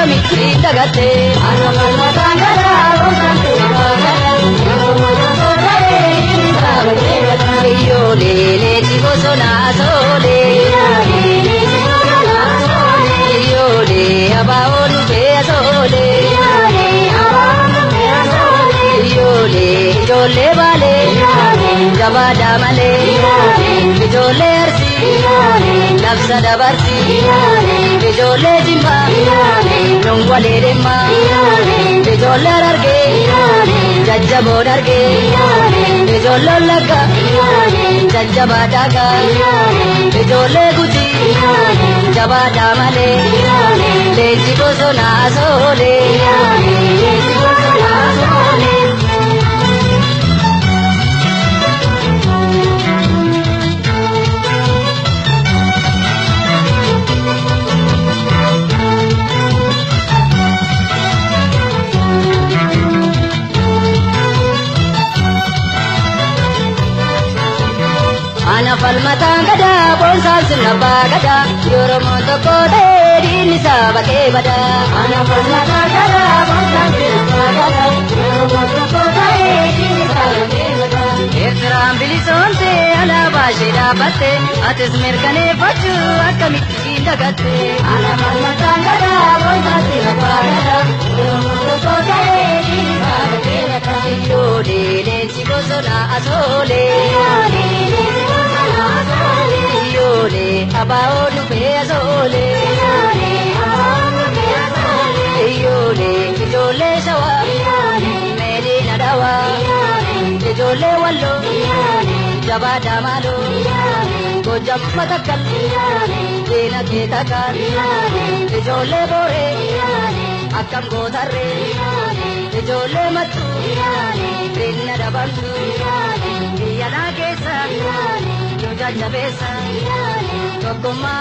akkamitti dagatte ana falmataan gadaa boonsaatti baagata iyyoolee leetti bosonaa soolee iyyoolee abaa'oo dhufee soolee iyyoolee ijoollee baalee jabaadhaa malee ijoollee arsii labsa dabarsii ijoollee jimmaa nun walee deemaa ijoollee argee jajjaboon argee ijoollee lagga jajjabaa daagaa ijoollee gutii jabaadhaa malee leenji bosonaa soolee ana falmataan gadaa boonsaan sirna baagadaa yoromoo tokko ta'ee diinni isaa bakkee badaa ana falmataan gadaa boonsaan sirna baagadaa yoromoo tokko ta'ee diinni isaa bakkee badaa Eertiraan bilisoomtee alaabaa ishee dhaabbatte atis mirkaneeffachuu akkamitti dagatte ana falmataan gadaa boonsaan sirna baagadaa yoromoo tokko ta'ee diinni isaa bakkee badaa iyyoolee leenji bosonaa asoolee iyyoolee abaa'oo dhufee asoolee iyyoolee ijoollee shawaa meediina dhawaa ijoollee walloo jabaadhaa maaloo gojjam matakkal diina kee takkaan ijoollee booree akkam gootarree ijoollee mattuu diinna dhabamtu biyya naa keessa nu jajjabeessa tokkummaa